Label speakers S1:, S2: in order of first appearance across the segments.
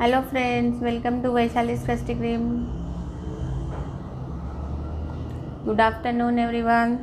S1: Hello friends, welcome to Vaishali Krishti cream. Good afternoon everyone.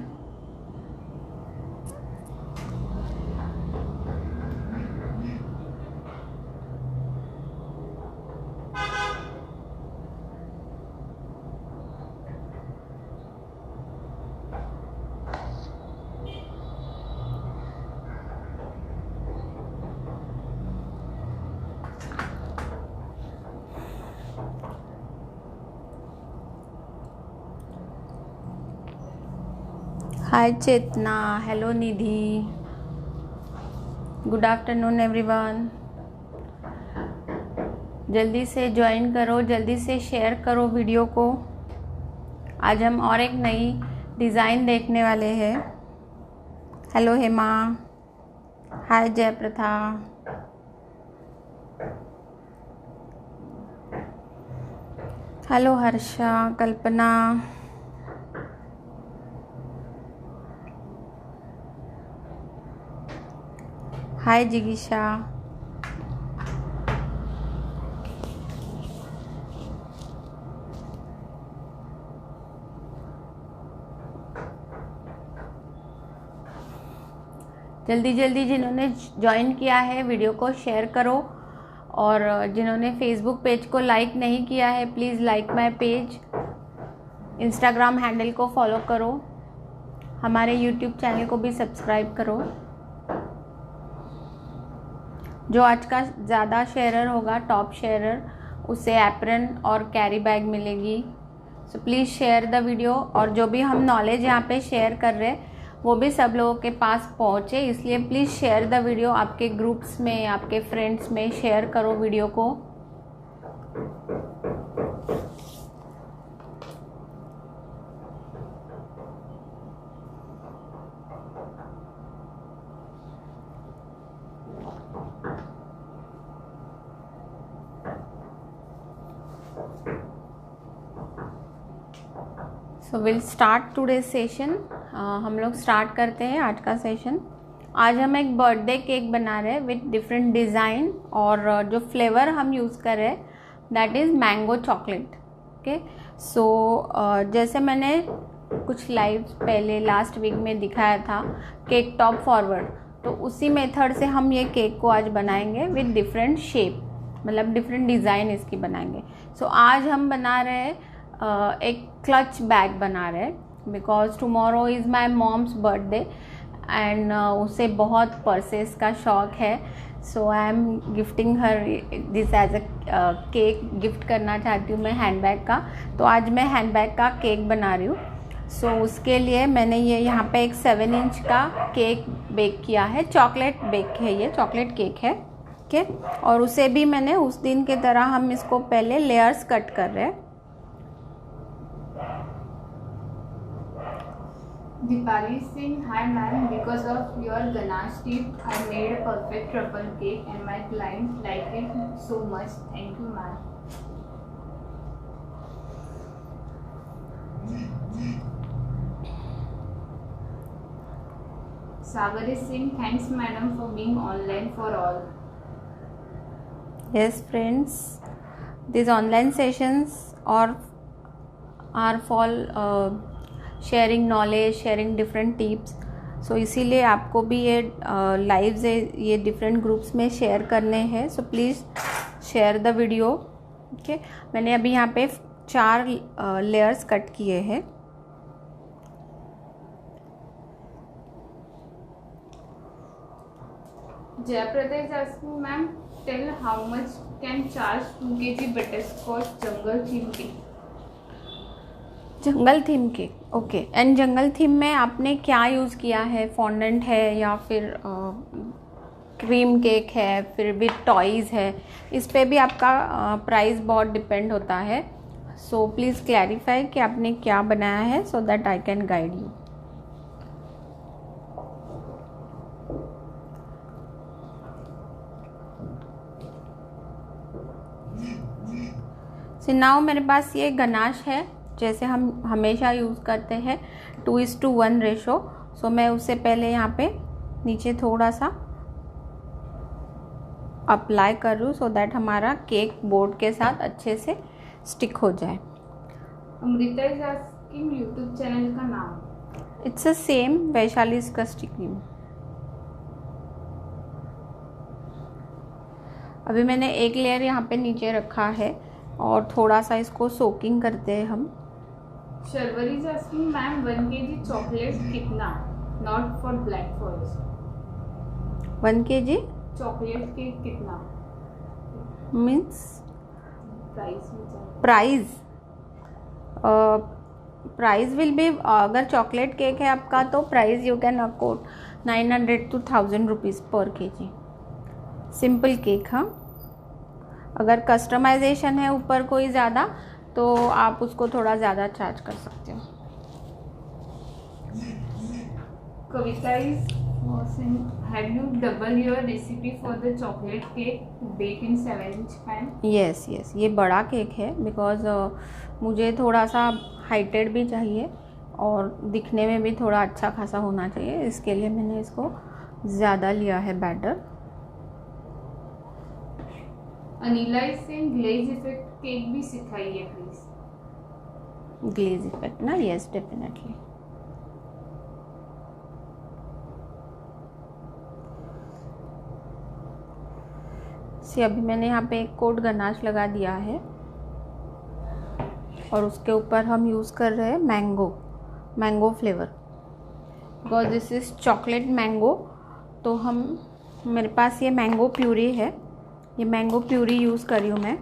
S1: Hi Chetna, hello Nidhi, good afternoon everyone. जल्दी से join करो, जल्दी से शेयर करो वीडियो को। आज हम और एक नई डिज़ाइन देखने वाले हैं। हेलो हेमा, हाय जयप्रथा, हेलो हर्षा, कल्पना, हाय जिगीशा। जल्दी जल्दी जिन्होंने ज्वाइन किया है वीडियो को शेयर करो, और जिन्होंने फेसबुक पेज को लाइक नहीं किया है please like my page. Instagram handle को फॉलो करो, हमारे यूट्यूब चैनल को भी सब्सक्राइब करो। जो आज का ज़्यादा शेयरर होगा, टॉप शेयरर, उसे एप्रन और कैरी बैग मिलेगी। So please share the video. और जो भी हम नॉलेज यहाँ पे शेयर कर रहे हैं वो भी सब लोगों के पास पहुँचे, इसलिए प्लीज़ शेयर द वीडियो। आपके ग्रुप्स में, आपके फ्रेंड्स में शेयर करो वीडियो को। So will start today session. हम लोग स्टार्ट करते हैं आज का सेशन। आज हम एक बर्थडे केक बना रहे हैं विथ डिफरेंट डिज़ाइन, और जो फ्लेवर हम यूज़ कर रहे हैं that is mango chocolate. Okay, so जैसे मैंने कुछ लाइव्स पहले लास्ट वीक में दिखाया था केक टॉप फॉरवर्ड, तो उसी मेथड से हम ये केक को आज बनाएंगे विथ डिफरेंट शेप, मतलब डिफरेंट डिज़ाइन इसकी बनाएंगे। सो आज हम बना रहे हैं एक क्लच बैग बना रहे हैं, because tomorrow is my mom's birthday and उसे बहुत पर्सेस का शौक है। So I am gifting her this as a cake. Gift करना चाहती हूँ मैं हैंड बैग का, तो आज मैं हैंड बैग का केक बना रही हूँ। सो उसके लिए मैंने ये यहाँ पे एक 7 इंच का केक बेक किया है। चॉकलेट बेक है, ये चॉकलेट केक है। ओके, और उसे भी मैंने उस दिन की तरह हम इसको पहले लेयर्स कट कर रहे हैं।
S2: Dipali Singh, hi ma'am. Because of your ganache tip, I made a perfect truffle cake and my clients like it so much. Thank you, ma'am. Sagari Singh, thanks madam for being online for all.
S1: Yes friends, these online sessions are for sharing knowledge, sharing different tips. So इसीलिए आपको भी ये lives ये different groups में share करने हैं। So please share the video. Okay, मैंने अभी यहाँ पे 4 लेयर्स कट किए हैं।
S2: Jayaprada is asking, ma'am, tell how much can charge 2 kg butterscotch jungle theme cake?
S1: Jungle theme cake, okay. And jungle theme में आपने क्या यूज़ किया है? फॉन्डेंट है या फिर क्रीम केक है, फिर विथ टॉयज़ है? इस पे भी आपका प्राइस बहुत डिपेंड होता है। सो प्लीज़ क्लैरिफाई कि आपने क्या बनाया है, so that I can guide you. So now मेरे पास ये गनाश है, जैसे हम हमेशा यूज़ करते हैं 2:1 रेशो। सो मैं उससे पहले यहाँ पे नीचे थोड़ा सा अप्लाई कर रही हूँ सो दैट हमारा केक बोर्ड के साथ अच्छे से स्टिक हो जाए।
S2: Amrita is asking YouTube channel का नाम।
S1: इट्स अ सेम वैशाली कस्टी क्रीम। अभी मैंने एक लेयर यहाँ पे नीचे रखा है और थोड़ा सा इसको सोकिंग करते हैं हम।
S2: Sharvari is asking ma'am 1 kg chocolate कितना, not for black forest.
S1: 1 kg
S2: chocolate cake कितना
S1: means
S2: price?
S1: Price will be, अगर चॉकलेट केक है आपका तो price you can accord 900 to 1000 rupees पर kg। Simple cake. हाँ, अगर कस्टमाइजेशन है ऊपर कोई ज़्यादा तो आप उसको थोड़ा ज़्यादा चार्ज कर सकते हो।
S2: कविता is have you double your recipe for the chocolate cake bake in 7-inch pan?
S1: Yes, ये बड़ा केक है बिकॉज मुझे थोड़ा सा हाइटेड भी चाहिए और दिखने में भी थोड़ा अच्छा खासा होना चाहिए, इसके लिए मैंने इसको ज़्यादा लिया है batter.
S2: Anila is saying glaze effect cake भी सिखाइए प्लीज।
S1: ग्लेज इफेक्ट ना, यस डेफिनेटली। अभी मैंने यहाँ पे एक कोट गनाश लगा दिया है और उसके ऊपर हम यूज़ कर रहे हैं mango flavour because this is chocolate mango. तो मेरे पास ये मैंगो प्यूरी है, ये मैंगो प्यूरी यूज़ कर रही हूँ मैं।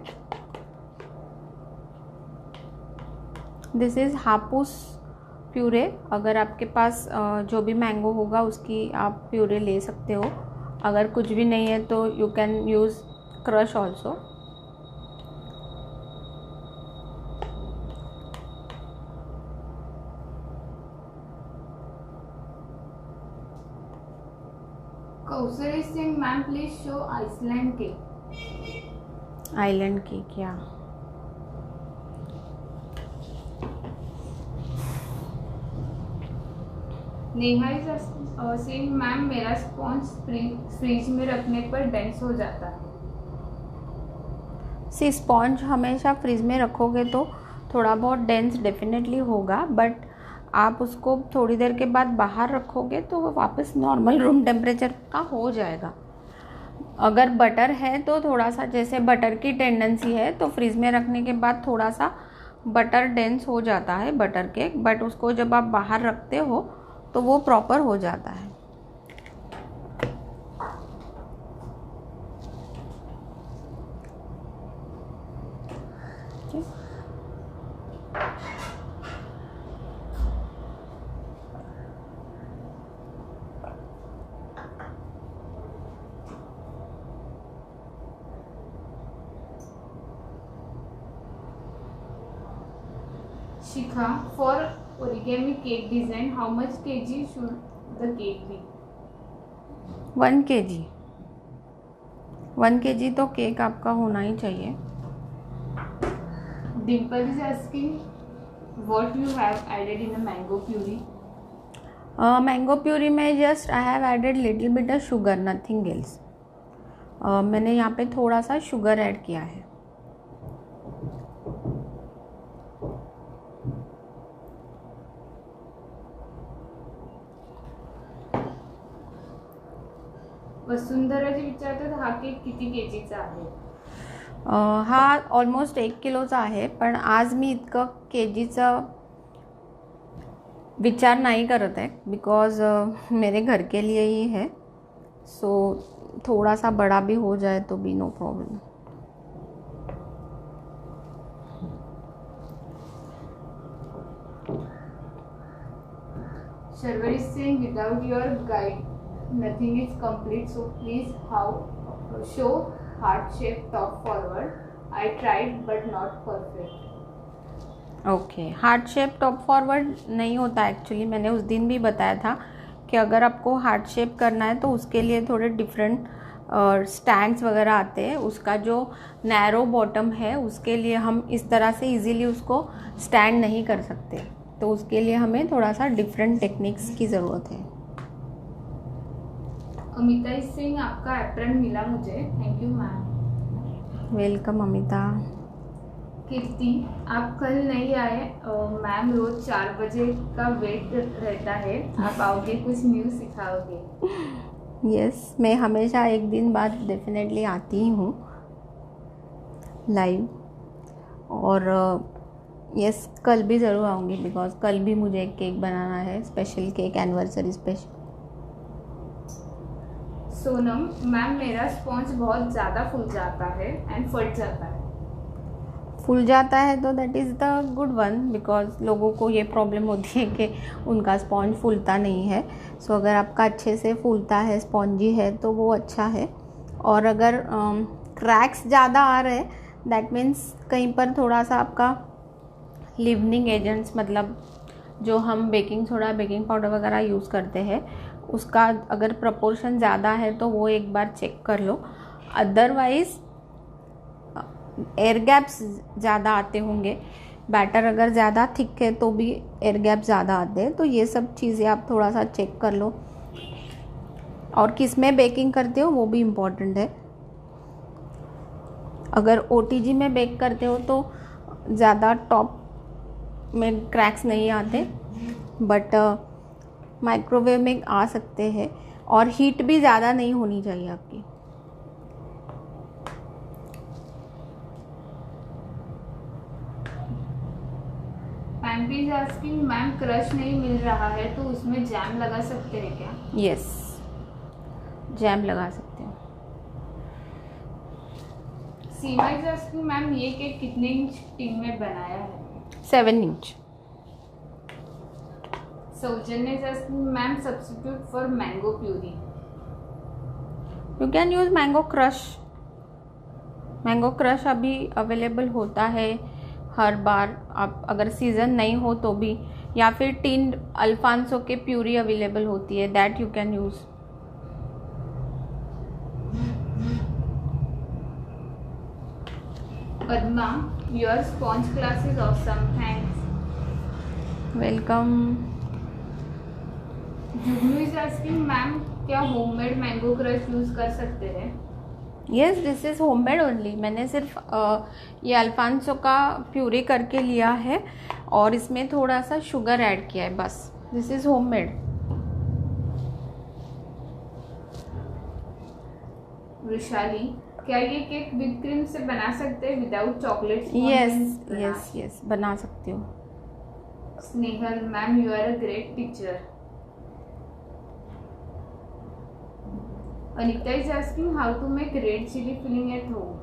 S1: This is Hapus puree. अगर आपके पास जो भी मैंगो होगा उसकी आप प्यूरे ले सकते हो। अगर कुछ भी नहीं है तो you can use crush also.
S2: Kausar is saying ma'am please show iceland cake.
S1: Island cake क्या?
S2: नेहा इज सेइंग मैम मेरा स्पॉन्ज फ्रीज में रखने पर डेंस हो जाता है।
S1: स्पॉन्ज हमेशा फ्रिज में रखोगे तो थोड़ा बहुत डेंस डेफिनेटली होगा, बट आप उसको थोड़ी देर के बाद बाहर रखोगे तो वो वापस नॉर्मल रूम टेम्परेचर का हो जाएगा। अगर बटर है तो थोड़ा सा, जैसे बटर की टेंडेंसी है तो फ्रिज में रखने के बाद थोड़ा सा बटर डेंस हो जाता है बटर केक, बट उसको जब आप बाहर रखते हो तो वो प्रॉपर हो जाता है।
S2: Shikha, for origami cake design, how much kg should the cake be?
S1: 1 kg। 1 kg तो केक आपका होना ही चाहिए।
S2: Dimple is asking what you have added in a mango puree.
S1: Mango puree में just I have added little bit of sugar, nothing else. मैंने यहाँ पे थोड़ा सा शुगर ऐड किया है।
S2: वसुंधराजी विचारतात हा केक किती केजीचा आहे?
S1: हा ऑलमोस्ट 1 किलोचा आहे, पण आज मी इतकं केजीचा विचार नहीं करत है बिकॉज मेरे घर के लिए ही है। सो थोड़ा सा बड़ा भी हो जाए तो भी no problem.
S2: Sharwar is saying without your guide nothing is complete, so please show heart shape top forward. I tried but not perfect.
S1: Okay, heart shape top forward नहीं होता एक्चुअली। मैंने उस दिन भी बताया था कि अगर आपको हार्ट शेप करना है तो उसके लिए थोड़े डिफरेंट स्टैंड्स वगैरह आते हैं। उसका जो नैरो बॉटम है उसके लिए हम इस तरह से इजीली उसको स्टैंड नहीं कर सकते, तो उसके लिए हमें थोड़ा सा डिफरेंट टेक्निक्स की ज़रूरत है।
S2: अमिता सिंह, आपका एप्रन मिला मुझे, thank you ma'am.
S1: Welcome Amita.
S2: Kirti, आप कल नहीं आए, मैम रोज 4 बजे का वेट रहता है, आप आओगे कुछ न्यू सिखाओगे।
S1: यस, मैं हमेशा एक दिन बाद डेफिनेटली आती ही हूँ लाइव, और यस कल भी ज़रूर आऊँगी बिकॉज कल भी मुझे एक केक बनाना है, special cake, anniversary special.
S2: Sonam, ma'am मेरा स्पॉन्ज बहुत ज़्यादा फूल जाता है एंड फट जाता है।
S1: फूल जाता है तो that is the good one, because लोगों को ये प्रॉब्लम होती है कि उनका स्पॉन्ज फूलता नहीं है। सो अगर आपका अच्छे से फूलता है, स्पॉन्जी है, तो वो अच्छा है। और अगर क्रैक्स ज़्यादा आ रहे हैं दैट मीन्स कहीं पर थोड़ा सा आपका लिवनिंग एजेंट्स, मतलब जो हम बेकिंग सोडा, बेकिंग पाउडर वगैरह यूज़ करते हैं, उसका अगर प्रपोर्शन ज़्यादा है तो वो एक बार चेक कर लो। अदरवाइज़ एयर गैप्स ज़्यादा आते होंगे, बैटर अगर ज़्यादा थिक है तो भी एयर गैप ज़्यादा आते हैं, तो ये सब चीज़ें आप थोड़ा सा चेक कर लो। और किस में बेकिंग करते हो वो भी इम्पॉर्टेंट है। अगर OTG में बेक करते हो तो ज़्यादा टॉप में क्रैक्स नहीं आते, बट माइक्रोवेव में आ सकते हैं, और हीट भी ज़्यादा नहीं होनी चाहिए आपकी।
S2: पैम्पी इज आस्किंग, मैम क्रश नहीं मिल रहा है तो उसमें जैम लगा सकते हैं क्या?
S1: यस, जैम लगा सकते हो।
S2: सीमा इज आस्किंग, मैम ये केक कितने इंच टिन में बनाया है?
S1: 7 इंच।
S2: सौजन्य is asking, ma'am substitute for mango puree.
S1: You can use mango crush. Mango crush अभी अवेलेबल होता है हर बार, आप अगर सीज़न नहीं हो तो भी, या फिर टिन अल्फांसो के प्यूरी अवेलेबल होती है, that you can use.
S2: Padma, your sponge class is awesome, thanks.
S1: Welcome.
S2: Jugnu is asking, ma'am क्या होममेड मैंगो क्रश यूज कर सकते हैं?
S1: Yes, this is homemade only. मैंने सिर्फ ये अल्फांसो का प्यूरी करके लिया है और इसमें थोड़ा सा शुगर ऐड किया है, बस। This is homemade.
S2: वैशाली, क्या ये केक विद क्रीम से बना सकते हैं without chocolate?
S1: Yes yes yes, बना सकते हो।
S2: Snehal, ma'am you are a great teacher. Anita is asking how to make red chili filling at home.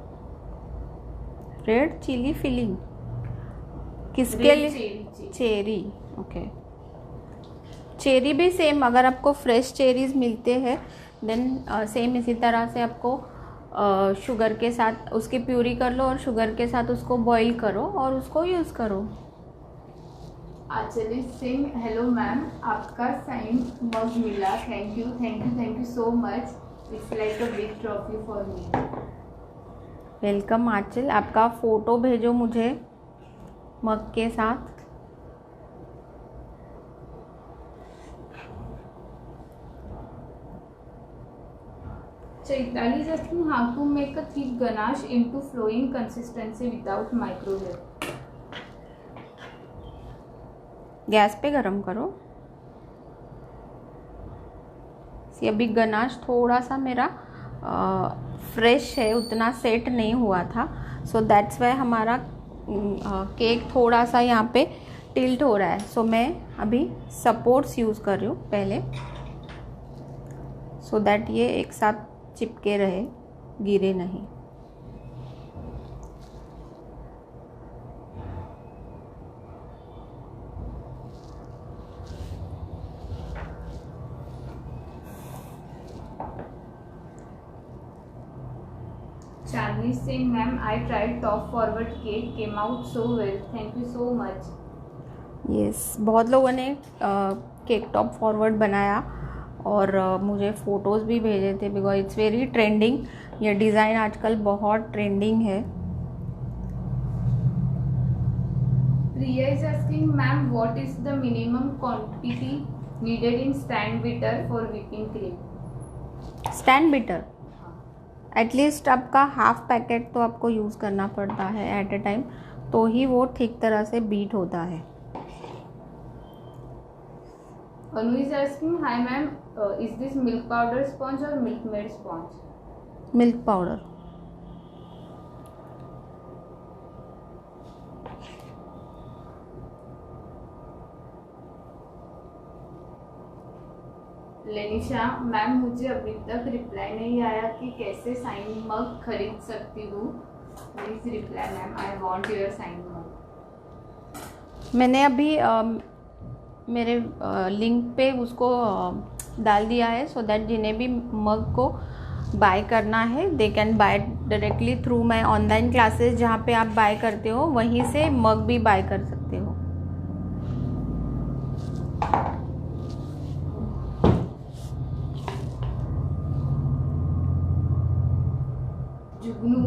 S1: Red chili filling किसके
S2: Red
S1: लिए?
S2: cherry.
S1: Cherry, okay. चेरी भी सेम, अगर आपको फ्रेश चेरीज मिलते हैं देन सेम इसी तरह से आपको शुगर के साथ उसकी प्यूरी कर लो और शुगर के साथ उसको बॉईल करो और उसको यूज़ करो।
S2: आचली सिंह, हेलो मैम, आपका साइन मग मिला, thank you thank you thank you so much, it's like a big trophy for me.
S1: Welcome Anchal, आपका फ़ोटो भेजो मुझे मग के साथ।
S2: Chaitali is asking how to make a thick ganache into flowing consistency without microwave.
S1: Gas पे गरम करो। अभी ganache थोड़ा सा मेरा फ्रेश है, उतना सेट नहीं हुआ था, सो दैट्स वाई हमारा केक थोड़ा सा यहाँ पे टिल्ट हो रहा है। सो मैं अभी सपोर्ट्स यूज़ कर रही हूँ पहले, सो दैट ये एक साथ चिपके रहे, गिरे नहीं।
S2: Chandni Singh, ma'am, I tried top forward cake, came out so well. Thank you so much.
S1: Yes, बहुत लोगों ने केक टॉप फॉरवर्ड बनाया और मुझे फ़ोटोज़ भी भेजे थे, बिकॉज इट्स वेरी ट्रेंडिंग। ये डिज़ाइन आजकल बहुत ट्रेंडिंग है।
S2: Priya is asking, ma'am, what is the minimum quantity needed in stand bitter for whipping cream?
S1: Stand beater at least आपका हाफ पैकेट तो आपको यूज़ करना पड़ता है एट ए टाइम, तो ही वो ठीक तरह से बीट होता है।
S2: Anu is asking, hi ma'am, is this milk powder sponge or milk made sponge?
S1: Milk powder.
S2: Lenisha ma'am, मुझे अभी तक रिप्लाई नहीं आया कि कैसे साइन मग खरीद सकती हूँ। Please reply ma'am, I want your sign mug.
S1: मैंने अभी मेरे लिंक पे उसको डाल दिया है, सो दैट जिन्हें भी मग को बाय करना है they can buy directly through my online classes, जहाँ पे आप बाय करते हो वहीं से मग भी बाय कर सकते हो।
S2: जुगनू,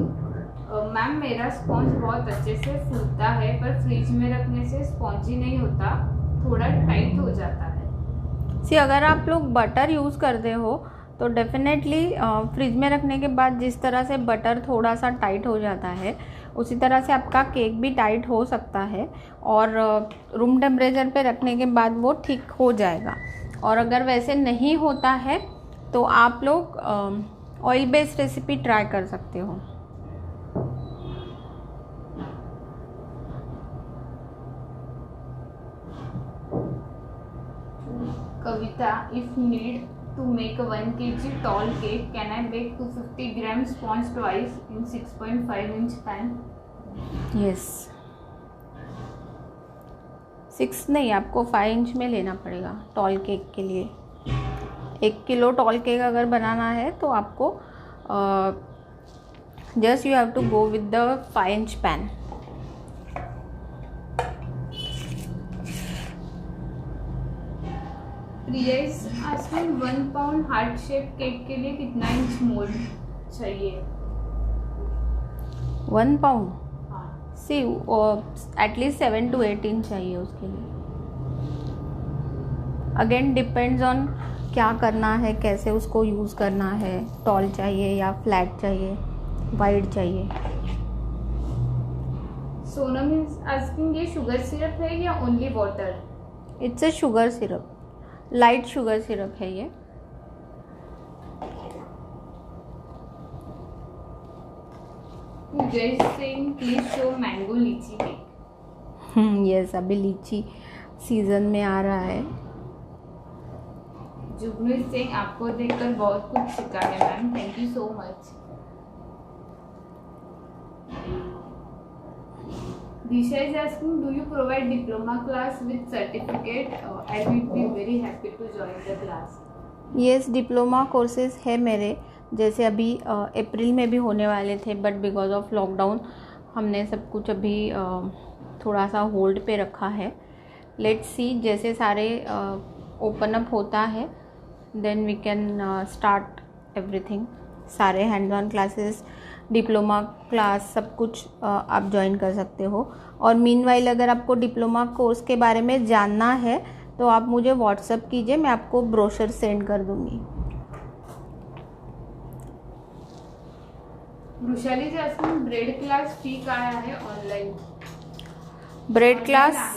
S2: मैम मेरा स्पॉन्ज बहुत अच्छे से फूलता है, पर फ्रिज में रखने से स्पॉन्जी नहीं होता, थोड़ा टाइट हो जाता है।
S1: सी अगर आप लोग बटर यूज़ करते हो तो डेफिनेटली फ्रिज में रखने के बाद जिस तरह से बटर थोड़ा सा टाइट हो जाता है, उसी तरह से आपका केक भी टाइट हो सकता है, और रूम टेम्परेचर पे रखने के बाद वो ठीक हो जाएगा। और अगर वैसे नहीं होता है तो आप लोग ऑयल बेस्ड रेसिपी ट्राई कर सकते हो।
S2: कविता, if need to make a 1 kg tall cake, can I bake 250 gram sponge twice in 6.5 inch pan?
S1: Yes 6 नहीं, आपको 5 इंच में लेना पड़ेगा टॉल केक के लिए। 1 किलो टॉल केक अगर बनाना है तो आपको just you have to go with the 5 inch pan.
S2: Priya is asking 1 pound heart shape cake के लिए कितना इंच मोल्ड चाहिए?
S1: 1 पाउंड
S2: हाँ,
S1: सी एटलीस्ट 7 to 8 इंच चाहिए उसके लिए। अगेन डिपेंड्स ऑन क्या करना है, कैसे उसको यूज़ करना है, टॉल चाहिए या फ्लैट चाहिए, वाइड चाहिए।
S2: सोनम इज आस्किंग, ये शुगर सिरप है या only water?
S1: It's a sugar syrup, light sugar syrup है ये।
S2: जय सिंह, प्लीज शो मैंगो लीची केक।
S1: यस, अभी लीची सीजन में आ रहा है।
S2: जुगनू सिंह, आपको देखकर बहुत कुछ सीखा है ma'am, thank you so much. Disha is asking, do you provide diploma class with certificate? I will be very happy to join the class.
S1: Yes, diploma courses है मेरे, जैसे अभी अप्रैल में भी होने वाले थे, बट बिकॉज ऑफ लॉकडाउन हमने सब कुछ अभी थोड़ा सा होल्ड पे रखा है। लेट्स सी, जैसे सारे ओपन अप होता है then we can start everything. सारे hand on classes, diploma class, सब कुछ आप ज्वाइन कर सकते हो। और मीनवाइल अगर आपको डिप्लोमा कोर्स के बारे में जानना है तो आप मुझे व्हाट्सअप कीजिए, मैं आपको ब्रोशर सेंड कर दूँगी।
S2: वृषाली जी आस्किंग, ब्रेड क्लास फी क्या है online?
S1: Bread class,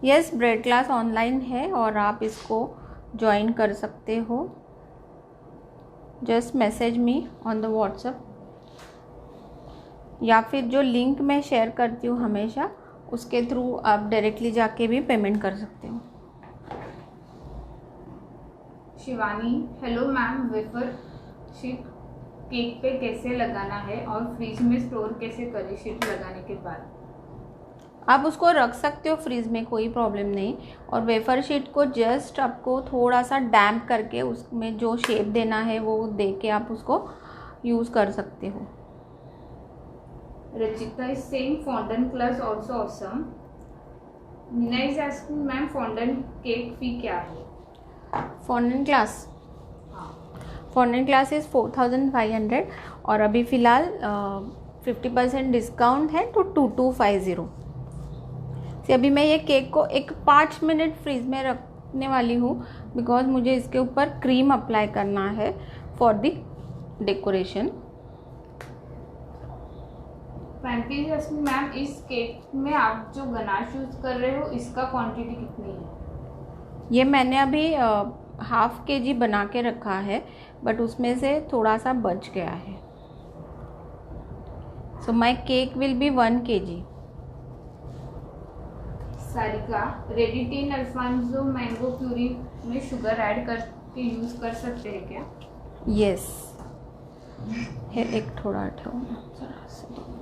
S1: yes, bread class online है और आप इसको ज्वाइन कर सकते हो। Just message me on the WhatsApp, या फिर जो लिंक मैं शेयर करती हूँ हमेशा उसके थ्रू आप डायरेक्टली जाके भी पेमेंट कर सकते हो।
S2: Shivani, hello ma'am, wafer sheet cake पे कैसे लगाना है और फ्रिज में स्टोर कैसे करें शीट लगाने के बाद?
S1: आप उसको रख सकते हो फ्रिज में, कोई प्रॉब्लम नहीं। और वेफर शीट को जस्ट आपको थोड़ा सा डैम्प करके उसमें जो शेप देना है वो दे के आप उसको यूज़ कर सकते हो।
S2: Rachita is saying fondant class also awesome. Nina is asking, ma'am fondant cake fee क्या है?
S1: फॉन्डेंट क्लास,
S2: हाँ,
S1: फॉन्डेंट क्लास इज़ 4500 और अभी फ़िलहाल 50% डिस्काउंट है तो 2250। से अभी मैं ये केक को 5 मिनट फ्रीज में सीखने वाली हूँ बिकॉज मुझे इसके ऊपर क्रीम अप्लाई करना है फॉर द डेकोरेशन।
S2: मैम, इस केक में आप जो गनाश यूज़ कर रहे हो इसका क्वांटिटी कितनी है?
S1: ये मैंने अभी 1/2 kg बना के रखा है, बट उसमें से थोड़ा सा बच गया है। So my cake will be 1 kg।
S2: Sarika, रेडिटेन अल्फांसो मैंगो प्यूरी में शुगर ऐड करके यूज़ कर सकते हैं क्या?
S1: यस। एक थोड़ा ठहरो जरा से 2 मिनट।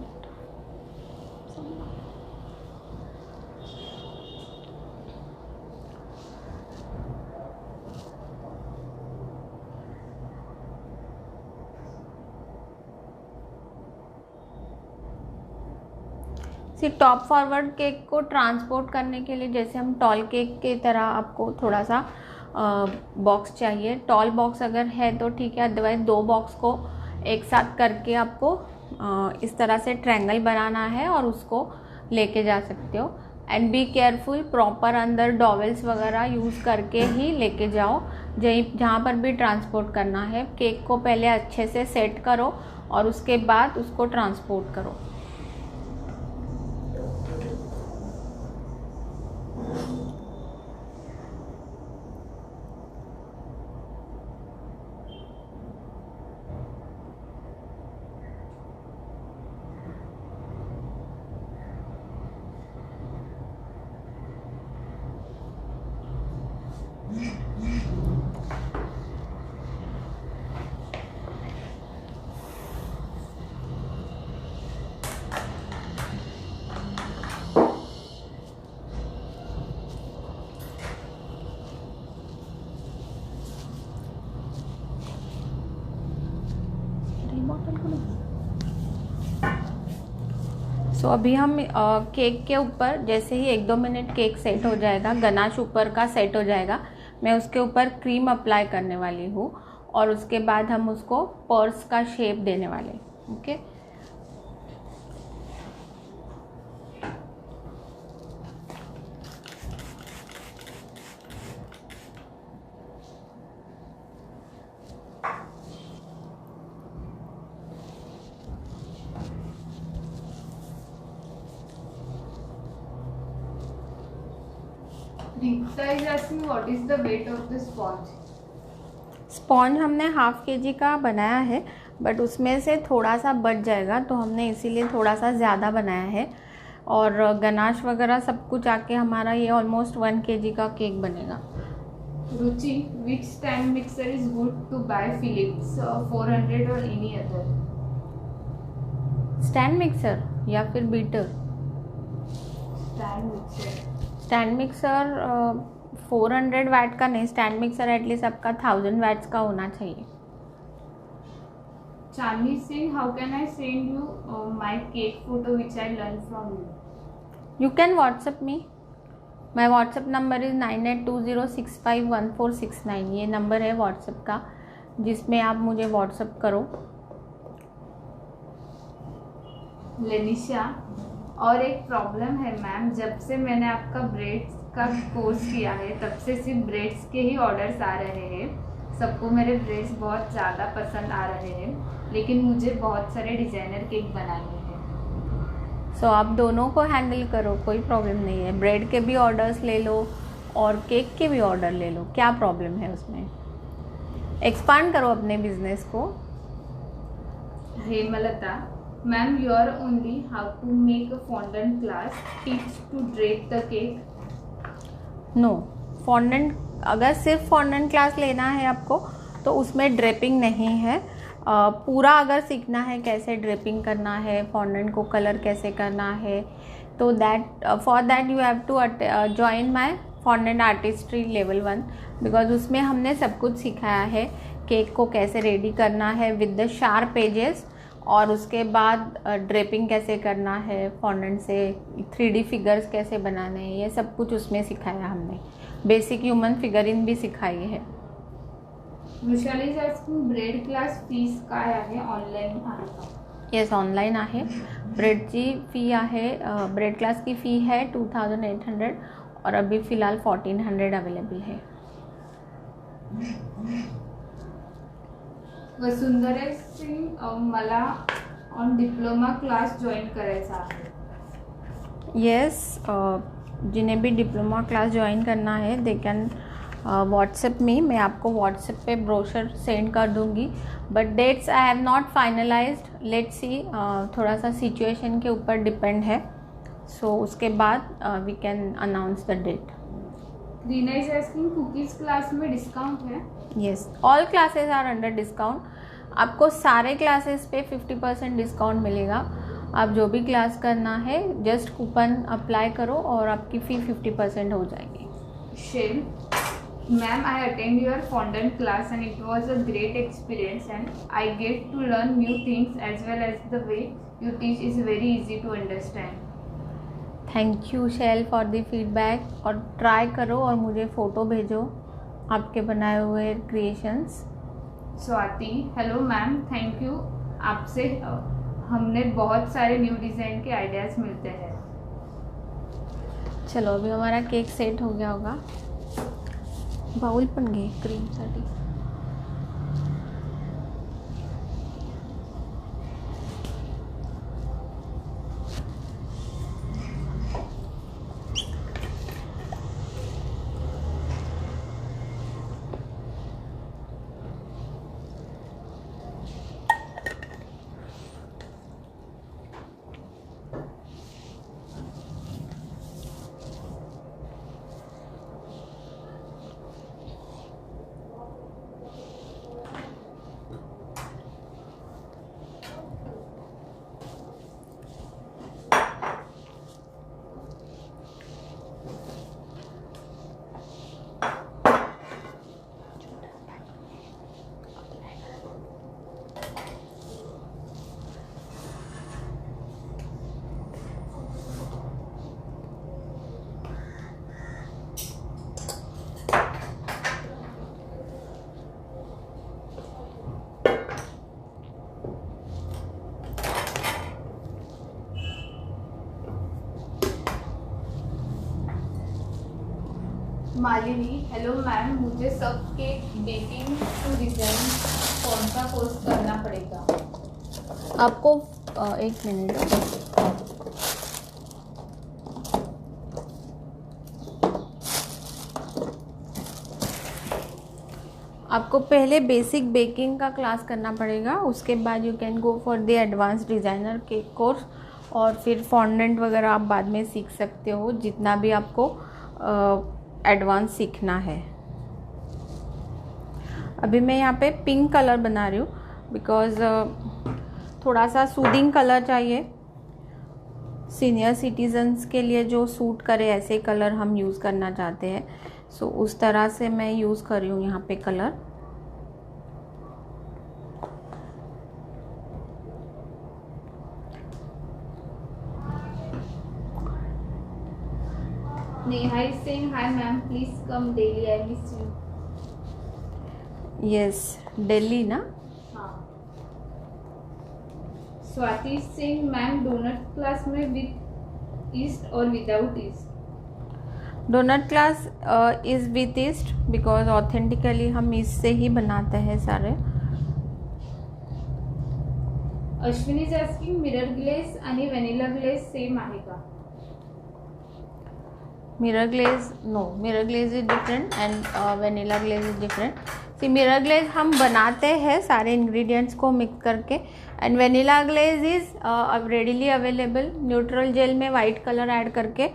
S1: टॉप फॉरवर्ड केक को ट्रांसपोर्ट करने के लिए जैसे हम टॉल केक की तरह आपको थोड़ा सा बॉक्स चाहिए। टॉल बॉक्स अगर है तो ठीक है, अदरवाइज 2 बॉक्स को एक साथ करके आपको इस तरह से ट्रायंगल बनाना है और उसको लेके जा सकते हो। एंड बी केयरफुल, प्रॉपर अंदर डॉवेल्स वगैरह यूज़ करके ही लेके जाओ जहाँ पर भी ट्रांसपोर्ट करना है। केक को पहले अच्छे से सेट करो और उसके बाद उसको ट्रांसपोर्ट करो। सो अभी हम केक के ऊपर जैसे ही 1-2 मिनट केक सेट हो जाएगा, गनाश ऊपर का सेट हो जाएगा, मैं उसके ऊपर क्रीम अप्लाई करने वाली हूँ और उसके बाद हम उसको पर्स का शेप देने वाले हैं। Okay,
S2: Deepta is asking what is the weight of the sponge?
S1: Sponge हमने 1/2 kg का बनाया है, बट उसमें से थोड़ा सा बच जाएगा तो हमने इसीलिए थोड़ा सा ज़्यादा बनाया है। और गनाश वगैरह सब कुछ आके हमारा ये ऑलमोस्ट 1 kg का केक बनेगा।
S2: रुचि, which stand mixer is good to buy? Philips 400 or any other?
S1: Stand mixer या फिर beater?
S2: Stand mixer.
S1: Stand mixer 400 watt का नहीं, स्टैंड मिक्सर एटलीस्ट आपका 1000 वाट्स का होना चाहिए।
S2: Chani Singh, how can I send you my cake photo which I learned from you?
S1: You can WhatsApp me. My WhatsApp number is 9820651469। ये number है WhatsApp का जिसमें आप मुझे WhatsApp करो।
S2: लेनिशा, और एक प्रॉब्लम है मैम, जब से मैंने आपका ब्रेड्स का कोर्स किया है तब से सिर्फ ब्रेड्स के ही ऑर्डर्स आ रहे हैं। सबको मेरे ब्रेड्स बहुत ज़्यादा पसंद आ रहे हैं, लेकिन मुझे बहुत सारे डिज़ाइनर केक बनाने हैं।
S1: सो आप दोनों को हैंडल करो, कोई प्रॉब्लम नहीं है। ब्रेड के भी ऑर्डर्स ले लो और केक के भी ऑर्डर ले लो, क्या प्रॉब्लम है उसमें। एक्सपांड करो अपने बिजनेस को।
S2: Hemlata, ma'am you are only how to make a fondant class, tips to drape the cake.
S1: No, fondant अगर सिर्फ फॉन्डेंट क्लास लेना है आपको तो उसमें ड्रेपिंग नहीं है। पूरा अगर सीखना है कैसे ड्रेपिंग करना है, फॉन्डेंट को कलर कैसे करना है, तो for that you have to join my fondant artistry level 1, because उसमें हमने सब कुछ सिखाया है। केक को कैसे रेडी करना है विद द शार्प एजेस, और उसके बाद ड्रेपिंग कैसे करना है, फॉन्डेंट से 3D फिगर्स कैसे बनाने हैं, ये सब कुछ उसमें सिखाया हमने। बेसिक ह्यूमन फिगरिंग भी सिखाई है।
S2: वृषाली ब्रेड क्लास फीस काय आहे, ऑनलाईन आहे का?
S1: येस, ऑनलाईन आहे। ब्रेडची फी आहे, ब्रेड क्लास की फ़ी है 2800 और अभी फ़िलहाल 1400 अवेलेबल है।
S2: वसुंधरा सिंग, मला ऑन डिप्लोमा क्लास जॉईन करायचा आहे।
S1: येस, जिन्हें भी डिप्लोमा क्लास ज्वाइन करना है दे कैन व्हाट्सएप में, मैं आपको व्हाट्सएप पे ब्रोशर सेंड कर दूंगी, but dates I have not finalized, let's see, थोड़ा सा सिचुएशन के ऊपर डिपेंड है, सो उसके बाद we can announce the date.
S2: Reena is asking cookies class में डिस्काउंट है?
S1: Yes, all classes are under discount. आपको सारे क्लासेस पे 50% डिस्काउंट मिलेगा। आप जो भी क्लास करना है जस्ट कूपन अप्लाई करो और आपकी फ़ी 50% हो जाएगी।
S2: Shail, ma'am I attend your fondant class and it was a great experience and I get to learn new things as well as the way you teach is very easy to understand.
S1: Thank you Shail for the feedback, और try करो और मुझे photo भेजो आपके बनाए हुए creations.
S2: Swati, hello ma'am, thank you, आपसे हमने बहुत सारे न्यू डिज़ाइन के आइडियाज़ मिलते हैं।
S1: चलो अभी हमारा केक सेट हो गया होगा। बाउल पण घे क्रीमसाठी।
S2: मालिनी, हेलो मैम, मुझे सब केक बेकिंग टू डिज़ाइन कौन सा कोर्स करना पड़ेगा?
S1: आपको एक मिनट, आपको पहले बेसिक बेकिंग का क्लास करना पड़ेगा, उसके बाद you can go for the advance designer cake course, और फिर फॉन्डेंट वगैरह आप बाद में सीख सकते हो, जितना भी आपको एडवांस सीखना है। अभी मैं यहाँ पे पिंक कलर बना रही हूँ बिकॉज़ थोड़ा सा सूदिंग कलर चाहिए सीनियर सिटीजन्स के लिए, जो सूट करे ऐसे कलर हम यूज़ करना चाहते हैं। सो उस तरह से मैं यूज़ कर रही हूँ यहाँ पे colour.
S2: Neha is saying hi ma'am, please come daily, I miss you.
S1: यस, दिल्ली ना।
S2: हाँ। Swati is saying ma'am donut class में विद ईस्ट और without yeast?
S1: Donut class is with yeast because authentically हम इससे ही बनाते हैं सारे।
S2: Ashwini is asking mirror glaze आणि व्हॅनिला ग्लेज सेम आहे का?
S1: Mirror glaze, no, mirror glaze is different and vanilla glaze is different. See mirror glaze हम बनाते हैं सारे इंग्रेडिएंट्स को मिक्स करके, and vanilla glaze is readily available. Neutral gel में वाइट कलर ऐड करके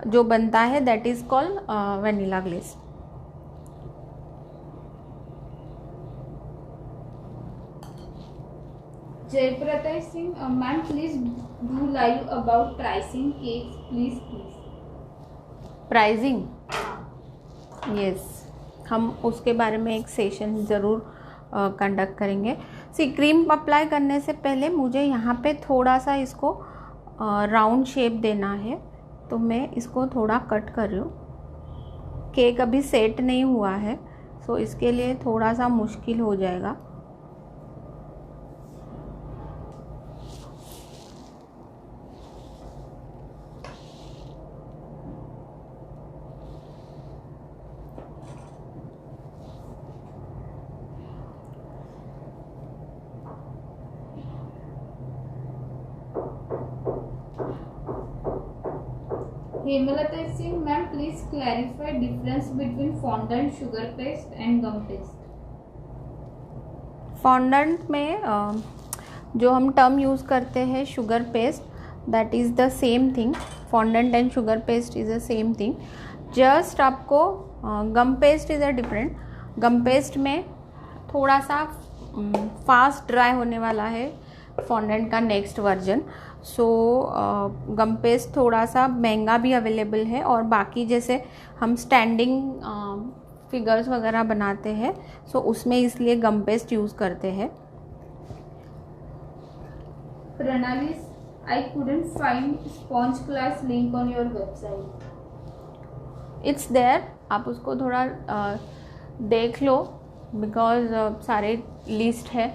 S1: जो बनता है that is called vanilla glaze.
S2: Jayprata Singh, ma'am please do live about pricing cakes please.
S1: Pricing, yes, हम उसके बारे में एक सेशन ज़रूर कंडक्ट करेंगे। सी क्रीम अप्लाई करने से पहले मुझे यहाँ पे थोड़ा सा इसको राउंड शेप देना है, तो मैं इसको थोड़ा कट कर रही हूँ। केक अभी सेट नहीं हुआ है, सो इसके लिए थोड़ा सा मुश्किल हो जाएगा।
S2: Hemlata Singh ma'am, please clarify difference between fondant, sugar paste and gum paste.
S1: Fondant में जो हम टर्म यूज़ करते हैं sugar paste, that is the same thing. Fondant and sugar paste is the same thing. Just आपको gum paste is a different. Gum paste में थोड़ा सा fast dry होने वाला है फॉन्डेंट का नेक्स्ट वर्जन। सो गम पेस्ट थोड़ा सा महंगा भी अवेलेबल है, और बाकी जैसे हम स्टैंडिंग फिगर्स वगैरह बनाते हैं सो उसमें इसलिए गम पेस्ट यूज़ करते हैं।
S2: Pranali, I couldn't find sponge class link on your website.
S1: It's there, आप उसको थोड़ा देख लो, बिकॉज सारे लिस्ट है।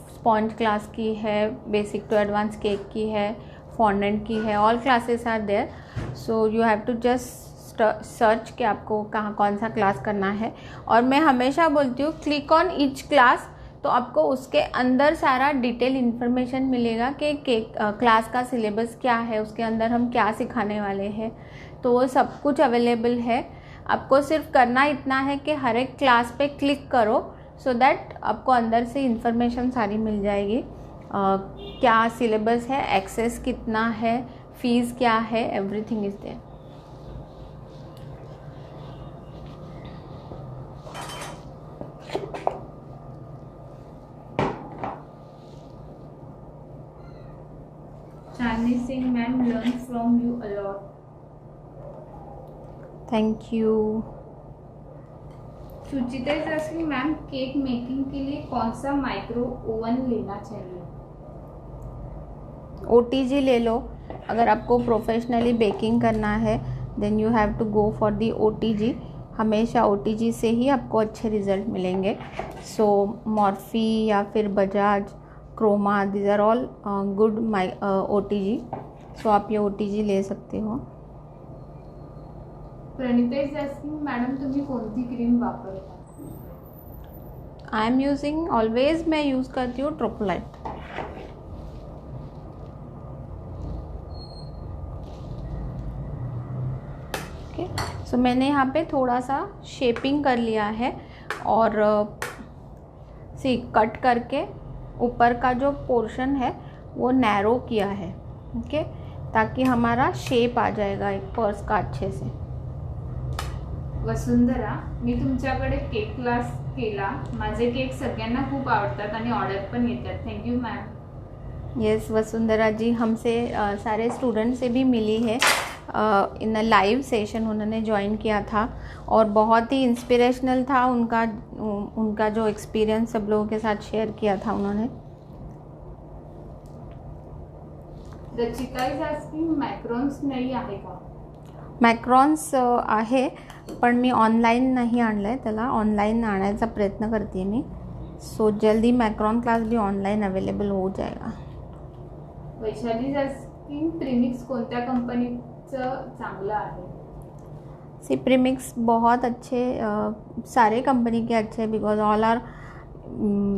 S1: स्पॉन्ज क्लास की है, बेसिक टू एडवांस केक की है, फॉन्डेंट की है, all classes are there. So you have to just search कि आपको कहाँ कौन सा क्लास करना है। और मैं हमेशा बोलती हूँ क्लिक ऑन ईच क्लास, तो आपको उसके अंदर सारा डिटेल इन्फॉर्मेशन मिलेगा कि केक क्लास का सिलेबस क्या है, उसके अंदर हम क्या सिखाने वाले हैं, तो वो सब कुछ अवेलेबल है। आपको सिर्फ करना इतना है कि हर एक क्लास पे क्लिक करो, सो दैट आपको अंदर से इन्फॉर्मेशन सारी मिल जाएगी। क्या सिलेबस है, एक्सेस कितना है, फीस क्या है, everything is there.
S2: Chandni Singh ma'am, learn from you a lot.
S1: Thank you.
S2: Suchita is asking ma'am, cake making के लिए कौन सा माइक्रो ओवन लेना चाहिए?
S1: OTG ले लो। अगर आपको प्रोफेशनली बेकिंग करना है then you have to go for the OTG। हमेशा OTG से ही आपको अच्छे रिजल्ट मिलेंगे। सो मॉर्फी या फिर Bajaj, Croma, these are all good OTG। So आप ये OTG ले सकते हो।
S2: प्रणिता इज आस्किंग मॅडम, तुम्ही कोणती क्रीम वापरता?
S1: आई एम यूजिंग ऑलवेज, मैं यूज़ करती हूँ ट्रोपोलाइट। ओके, सो मैंने यहाँ पे थोड़ा सा शेपिंग कर लिया है और कट करके ऊपर का जो पोर्शन है वो नैरो किया है। ओके, ताकि हमारा शेप आ जाएगा एक पर्स का अच्छे से।
S2: वसुंधरा, मी तुमच्याकडे केक क्लास केला, माझे केक सगळ्यांना खूप आवडतात आणि ऑर्डर पण येतात। Thank you ma'am.
S1: यस वसुंधरा जी हमसे सारे स्टूडेंट से भी मिली है। इन अ लाइव सेशन उन्होंने ज्वाइन किया था और बहुत ही इंस्पिरेशनल था उनका जो एक्सपीरियंस सब लोगों के साथ शेयर किया था उन्होंने।
S2: रचिका इज आस्किंग, मॅक्रॉन्स नाही आहे का?
S1: मॅक्रॉन्स आहे, पण मी ऑनलाईन नाही आणलं आहे त्याला। ऑनलाईन आणायचा प्रयत्न करते मी। सो जल्दी मॅक्रॉन क्लास भी ऑनलाइन अवेलेबल हो जाएगा।
S2: वैशाली इज आस्किंग, प्रीमिक्स कोणत्या कंपनीचं चांगलं आहे?
S1: सी प्रीमिक्स बहुत अच्छे, सारे कंपनी के अच्छे, because all are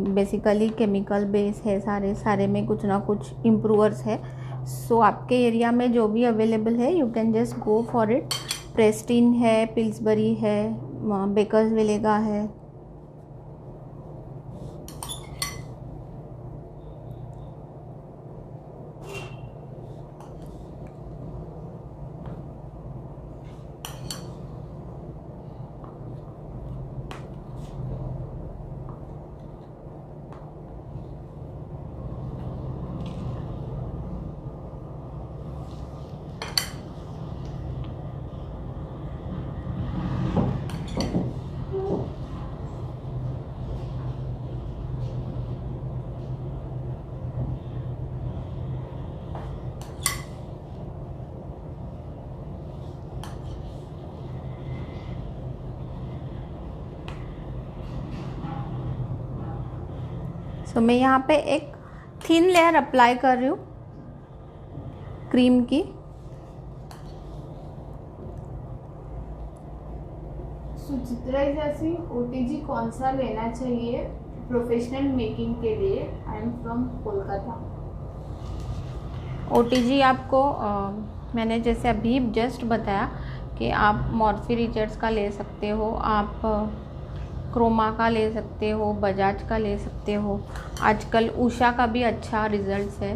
S1: basically chemical base है, सारे में कुछ ना कुछ इम्प्रूवर्स है। सो आपके एरिया में जो भी अवेलेबल है you can just go for it. Pristine है, पिल्सबरी है, बेकर्स विलेगा है। सो मैं यहाँ पे एक थिन लेयर अप्लाई कर रही हूँ क्रीम की।
S2: सुचित्रा इज आस्किंग, ओटीजी कौन सा लेना चाहिए प्रोफेशनल मेकिंग के लिए? I am from Kolkata.
S1: OTG आपको मैंने जैसे अभी जस्ट बताया कि आप मॉर्फी रिचर्ड्स का ले सकते हो, आप क्रोमा का ले सकते हो, बजाज का ले सकते हो। आजकल उषा का भी अच्छा रिजल्ट्स है।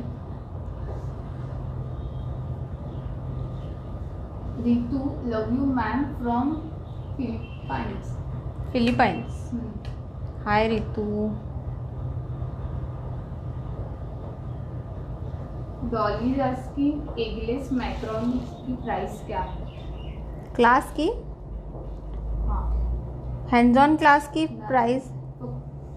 S2: Ritu, love you ma'am from
S1: Philippines. Hi Ritu.
S2: Dolly asking eggless Macron की प्राइस क्या है?
S1: क्लास की,
S2: हाँ,
S1: हैंड्स ऑन क्लास की प्राइस
S2: तो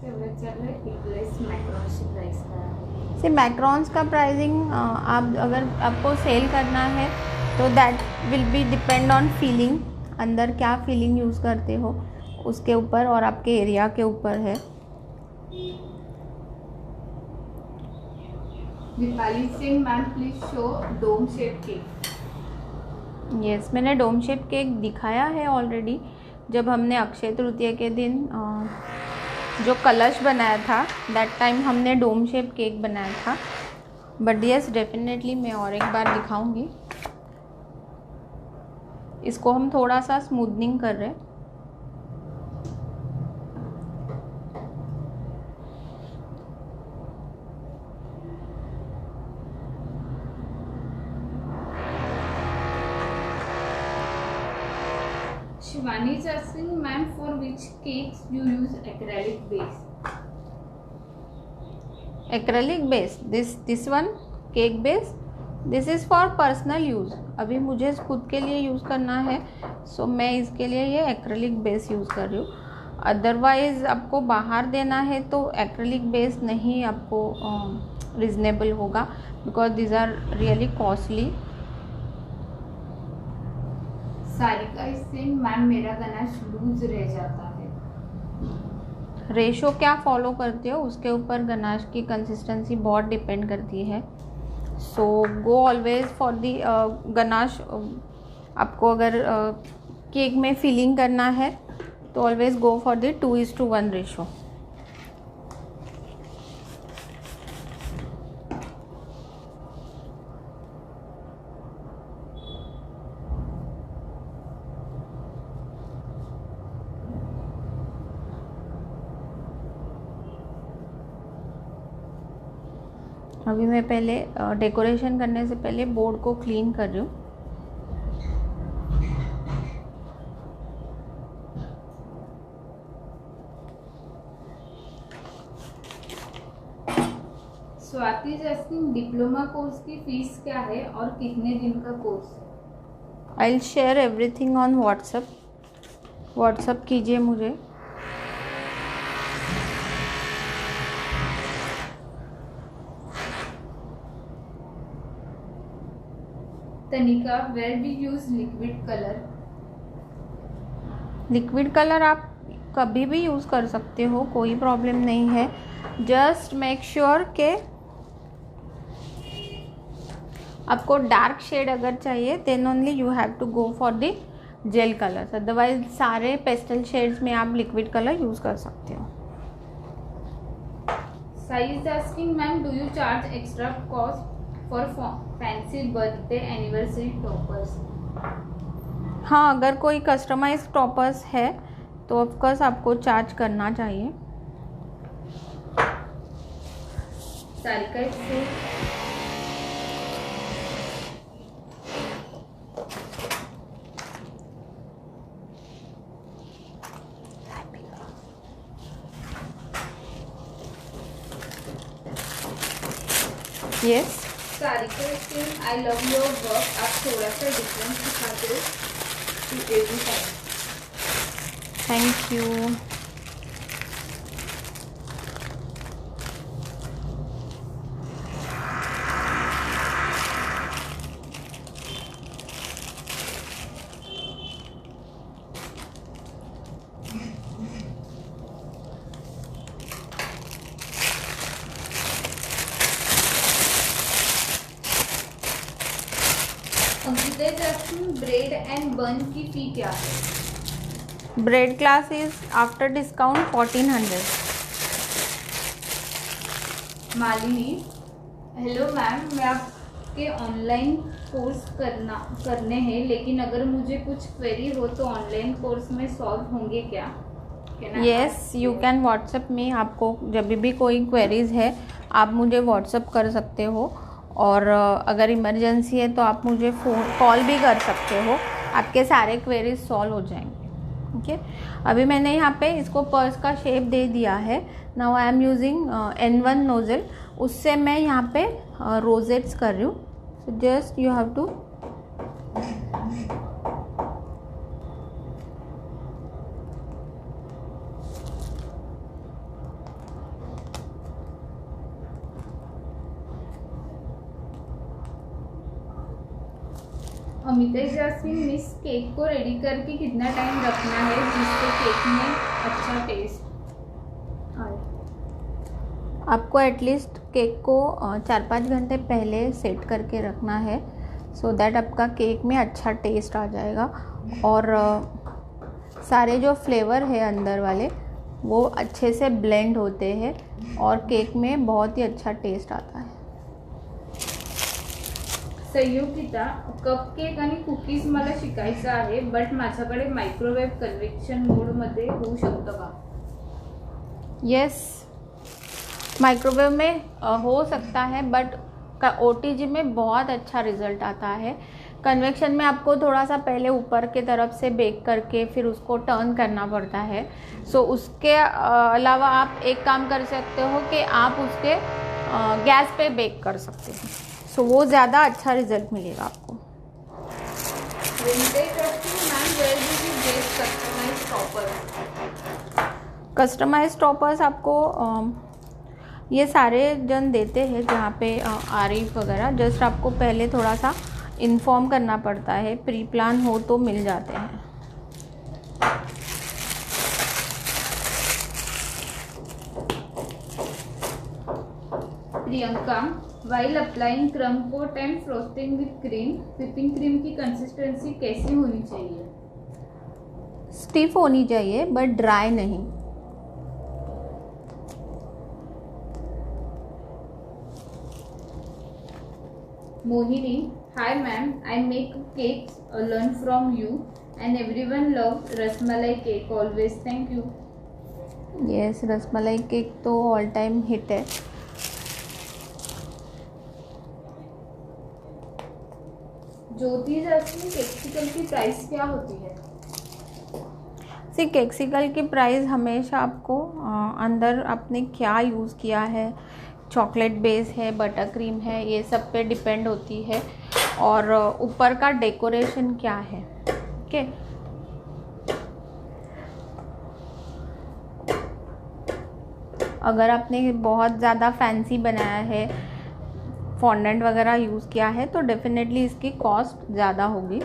S2: एगलेस मैक्रोन की प्राइस क्या है?
S1: से मैक्रॉन्स का प्राइसिंग आप अगर आपको सेल करना है तो that will be depend on feeling, अंदर क्या फीलिंग यूज़ करते हो उसके ऊपर और आपके एरिया के ऊपर है।
S2: Deepali Singh ma'am please show dome shape cake.
S1: Yes, मैंने डोम शेप केक दिखाया है ऑलरेडी, जब हमने अक्षय तृतीया के दिन जो कलश बनाया था दैट टाइम हमने डोम शेप केक बनाया था। बट यस, डेफिनेटली मैं और एक बार दिखाऊंगी। इसको हम थोड़ा सा स्मूथनिंग कर रहे हैं।
S2: Shivani is asking ma'am for which cakes you use acrylic base?
S1: Acrylic base, this one cake base, this is for personal use. अभी मुझे खुद के लिए यूज़ करना है, सो मैं इसके लिए ये एक्रेलिक बेस यूज़ कर रही हूँ। अदरवाइज़ आपको बाहर देना है तो एक्रेलिक बेस नहीं आपको रिजनेबल होगा, because these are really costly.
S2: Sarika is saying ma'am मेरा गनाश लूज रह जाता है।
S1: रेशो क्या फॉलो करते हो उसके ऊपर गनाश की कंसिस्टेंसी बहुत डिपेंड करती है। सो गो ऑलवेज फॉर दी गनाश। आपको अगर केक में फिलिंग करना है तो always go for the 2:1 ratio. अभी मैं पहले डेकोरेशन करने से पहले बोर्ड को क्लीन कर रही हूँ।
S2: Swati is asking diploma course की फीस क्या है और कितने दिन का कोर्स है?
S1: I will share everything on WhatsApp. WhatsApp कीजिए मुझे।
S2: Tanika where we use liquid colour?
S1: Liquid colour आप कभी भी यूज़ कर सकते हो, कोई प्रॉब्लम नहीं है। जस्ट मेक श्योर के आपको डार्क शेड अगर चाहिए then only you have to go for the gel colours, otherwise सारे पेस्टल शेड्स में आप लिक्विड कलर यूज़ कर सकते हो।
S2: Sai is asking ma'am do you charge extra cost for fancy birthday anniversary toppers?
S1: हाँ, अगर कोई कस्टमाइज टॉपर्स है तो ऑफकोर्स आपको चार्ज करना चाहिए।
S2: Sarika is saying
S1: yes,
S2: Sarika is saying I love your work, आप थोड़ा सा डिफरेंस दिखाते हो to every time.
S1: Thank you.
S2: Ankita is asking bread and bun की फी क्या है?
S1: Bread class is after discount 1400।
S2: Malini, hello ma'am, मैं के ऑनलाइन कोर्स करने हैं, लेकिन अगर मुझे कुछ क्वेरी हो तो ऑनलाइन कोर्स में सॉल्व होंगे क्या?
S1: यस, यू कैन व्हाट्सएप में। आपको जब भी कोई क्वेरीज है आप मुझे व्हाट्सएप कर सकते हो, और अगर इमरजेंसी है तो आप मुझे कॉल भी कर सकते हो। आपके सारे क्वेरीज सॉल्व हो जाएंगे। ओके, अभी मैंने यहाँ पे इसको पर्स का शेप दे दिया है। Now I am using N1 nozzle, उससे मैं यहाँ पे रोजेट्स कर रही हूँ। So just you have to
S2: Amita Jasmine miss, cake को रेडी करके कितना टाइम रखना है जिससे केक में अच्छा टेस्ट आए?
S1: आपको एटलीस्ट केक को 4-5 घंटे पहले सेट करके रखना है, सो दैट आपका केक में अच्छा टेस्ट आ जाएगा, और सारे जो फ्लेवर है अंदर वाले वो अच्छे से ब्लेंड होते हैं और केक में बहुत ही अच्छा टेस्ट आता है।
S2: संयुक्ता, कपकेक आणि कुकीज मला शिकायचं आहे, बट माझ्याकडे मायक्रोवेव्ह कन्व्हेक्शन मोडमध्ये होऊ शकतं का?
S1: यस, माइक्रोवेव में हो सकता है, बट OTG में बहुत अच्छा रिज़ल्ट आता है। कन्वेक्शन में आपको थोड़ा सा पहले ऊपर के तरफ से बेक करके फिर उसको टर्न करना पड़ता है। सो उसके अलावा आप एक काम कर सकते हो कि आप उसके गैस पे बेक कर सकते हो, सो वो ज़्यादा अच्छा रिज़ल्ट मिलेगा आपको। कस्टमाइज टॉपर्स आपको ये सारे जन देते हैं, जहाँ पे आरिफ वगैरह, जस्ट आपको पहले थोड़ा सा इन्फॉर्म करना पड़ता है, प्री प्लान हो तो मिल जाते हैं।
S2: Priyanka, while applying crumb coat and frosting with cream, whipping cream की कंसिस्टेंसी कैसी होनी चाहिए?
S1: स्टिफ होनी चाहिए बट ड्राई नहीं।
S2: Mohini, hi ma'am, I make cakes learn from you and everyone love rasmalai cake always, thank you.
S1: Yes, rasmalai cake तो all time hit है।
S2: Jyoti jasmine, केक्सिकल की प्राइस क्या होती है?
S1: सी, केक्सिकल की प्राइस हमेशा आपको अंदर आपने क्या यूज़ किया है, चॉकलेट बेस है, बटर क्रीम है, ये सब पे डिपेंड होती है, और ऊपर का डेकोरेशन क्या है। ओके, अगर आपने बहुत ज़्यादा फैंसी बनाया है, फॉन्डेंट वगैरह यूज़ किया है, तो डेफिनेटली इसकी कॉस्ट ज़्यादा होगी।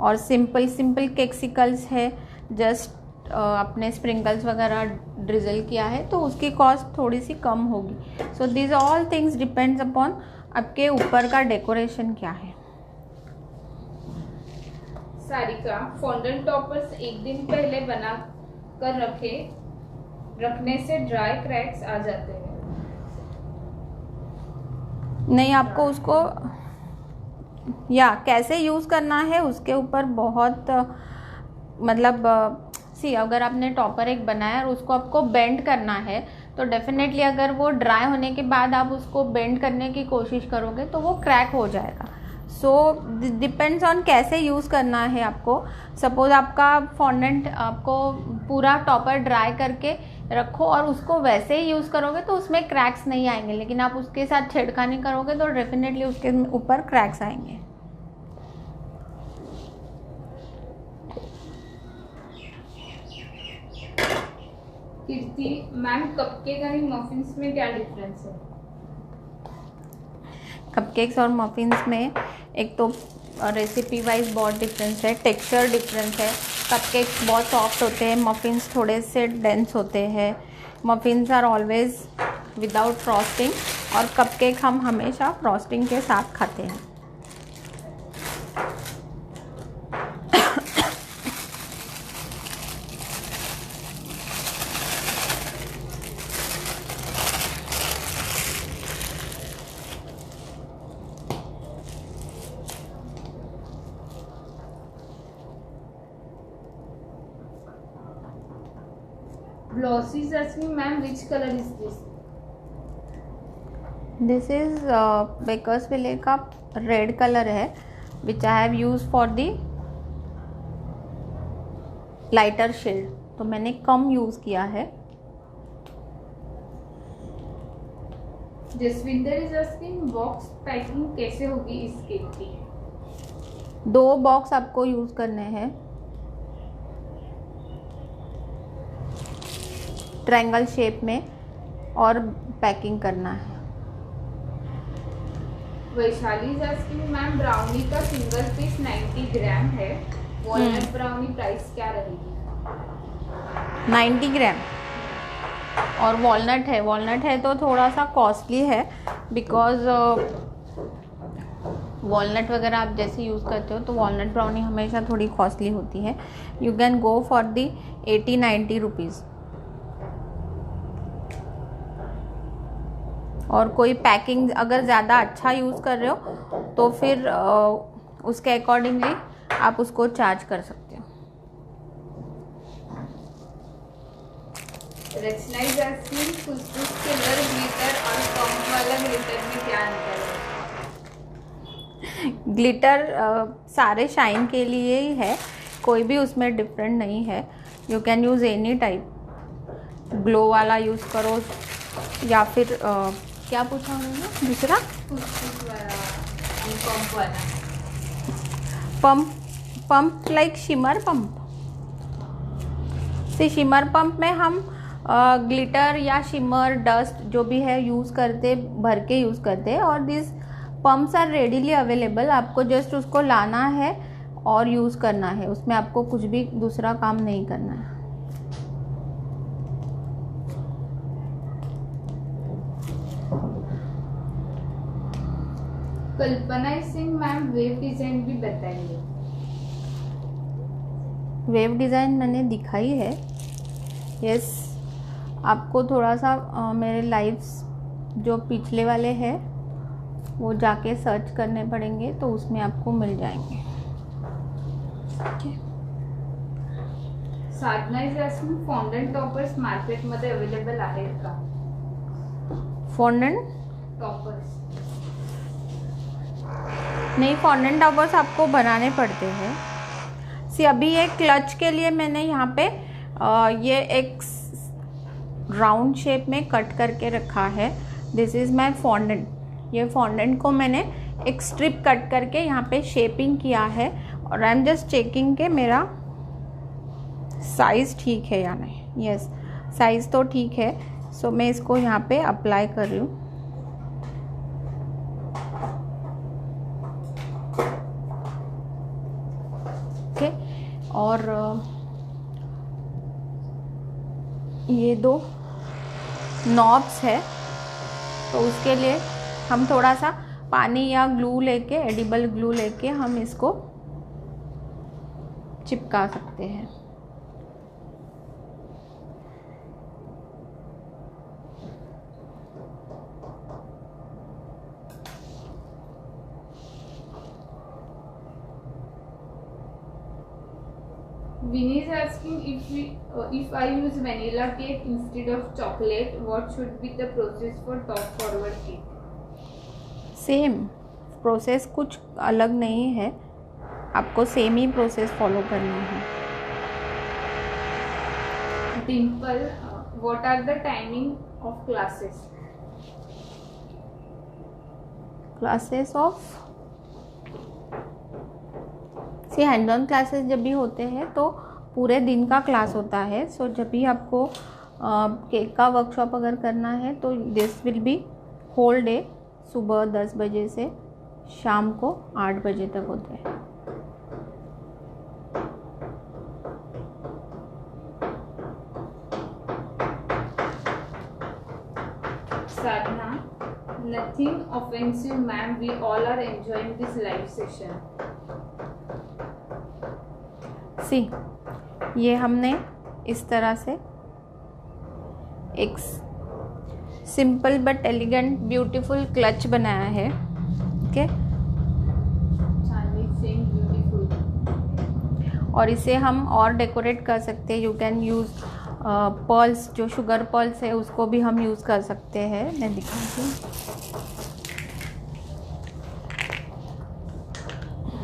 S1: और सिंपल केक्सिकल्स है, जस्ट अपने स्प्रिंकल्स वगैरह ड्रिजल किया है, तो उसकी कॉस्ट थोड़ी सी कम होगी। So this all things depends upon आपके ऊपर का डेकोरेशन क्या है।
S2: सारिका, फॉन्डेंट टॉपर्स एक दिन पहले बना कर रखने से ड्राई क्रैक्स आ जाते हैं।
S1: नहीं, आपको उसको या कैसे यूज़ करना है उसके ऊपर बहुत मतलब सी, अगर आपने टॉपर एक बनाया और उसको आपको बेंड करना है, तो डेफिनेटली अगर वो ड्राई होने के बाद आप उसको बेंड करने की कोशिश करोगे तो वो क्रैक हो जाएगा। सो डिपेंड्स ऑन कैसे यूज़ करना है आपको। सपोज़ आपका फॉन्डेंट आपको पूरा टॉपर ड्राई करके रखो और उसको वैसे ही यूज़ करोगे तो उसमें क्रैक्स नहीं आएंगे, लेकिन आप उसके साथ छेड़खानी करोगे तो डेफिनेटली उसके ऊपर क्रैक्स आएंगे।
S2: कीर्ति मैम, कपकेक और मफिन्स में क्या डिफरेंस है?
S1: कपकेक्स और मफिन्स में एक तो रेसिपी वाइज बहुत डिफरेंस है, टेक्सचर डिफरेंस है। कपकेक्स बहुत सॉफ्ट होते हैं, मफिन्स थोड़े से डेंस होते हैं। Muffins are always without frosting, और कपकेक हम हमेशा फ्रॉस्टिंग के साथ खाते हैं।
S2: Glossy is asking, ma'am, which color is this?
S1: This is Bakersville विले का रेड कलर है, which I have use for the lighter shade, तो मैंने कम यूज किया है।
S2: Jasvinder is asking, box packing कैसे होगी इस केक की?
S1: 2 बॉक्स आपको यूज करने हैं, ट्रायंगल शेप में, और पैकिंग करना है।
S2: Vaishali is asking, ma'am brownie का सिंगल पीस 90 ग्राम है, वॉलनट ब्राउनी प्राइस क्या रहेगी?
S1: 90 ग्राम और वॉलनट है तो थोड़ा सा कॉस्टली है, बिकॉज वॉलनट वगैरह आप जैसे यूज़ करते हो तो वॉलनट ब्राउनी हमेशा थोड़ी कॉस्टली होती है। You can go for the 80-90 rupees. और कोई पैकिंग अगर ज़्यादा अच्छा यूज़ कर रहे हो तो फिर उसके अकॉर्डिंगली आप उसको चार्ज कर सकते हो।
S2: Rachna is asking, Khushboo colour glitter और पंप वाला ग्लिटर में क्या अंतर है?
S1: ग्लिटर सारे शाइन के लिए ही है, कोई भी उसमें डिफरेंट नहीं है। You can use any type, glow वाला यूज़ करो या फिर क्या पूछा उन्होंने दूसरा?
S2: खुशबू वाला, पंप वाला।
S1: Pump like shimmer pump. से शिमर पंप में हम ग्लिटर या शिमर डस्ट जो भी है यूज़ करते, भर के यूज़ करते, और this pumps are readily available. आपको जस्ट उसको लाना है और यूज़ करना है, उसमें आपको कुछ भी दूसरा काम नहीं करना है।
S2: कल्पना सिंह, मैम वेव डिजाइन भी बताइए।
S1: वेव डिज़ाइन मैंने दिखाई है, यस। आपको थोड़ा सा मेरे लाइव्स जो पिछले वाले हैं वो जाके सर्च करने पड़ेंगे, तो उसमें आपको मिल जाएंगे।
S2: साधना इज आस्किंग, फॉन्डंट टॉपर्स मार्केटमध्ये अवेलेबल आहेत का?
S1: फॉन्डंट
S2: टॉपर्स
S1: नहीं, फॉन्डंट टॉपर्स आपको बनाने पड़ते हैं। सी अभी ये क्लच के लिए मैंने यहाँ पे ये एक राउंड शेप में कट करके रखा है। This is my fondant. ये फॉन्डेंट को मैंने एक स्ट्रिप कट करके यहाँ पे शेपिंग किया है, और आई एम जस्ट चेकिंग के मेरा साइज़ ठीक है या नहीं। यस, साइज़ तो ठीक है। सो मैं इसको यहाँ पे अप्लाई कर रही हूँ। ओके, और ये 2 नॉब्स है, तो उसके लिए हम थोड़ा सा पानी या ग्लू लेके, एडिबल ग्लू लेके हम इसको चिपका सकते हैं।
S2: Vinny is asking, if I use vanilla cake instead of chocolate, what should be the process for top forward cake?
S1: Same process, कुछ अलग नहीं है, आपको सेम ही प्रोसेस फॉलो करनी है।
S2: Dimple, what are the timing of classes?
S1: Classes of see hand on classes जब भी होते हैं तो पूरे दिन का क्लास होता है। सो जब भी आपको केक का वर्कशॉप अगर करना है तो this will be whole day, सुबह 10 बजे से शाम को 8 बजे तक होते हैं।
S2: Sadhana, nothing offensive, ma'am. We all are enjoying this live session.
S1: सी ये हमने इस तरह से एक simple but elegant beautiful clutch बनाया है। Okay,
S2: beautiful.
S1: और इसे हम और डेकोरेट कर सकते हैं। यू कैन यूज़ पर्ल्स, जो शुगर पर्ल्स है उसको भी हम यूज़ कर सकते हैं। मैं दिखाती हूँ।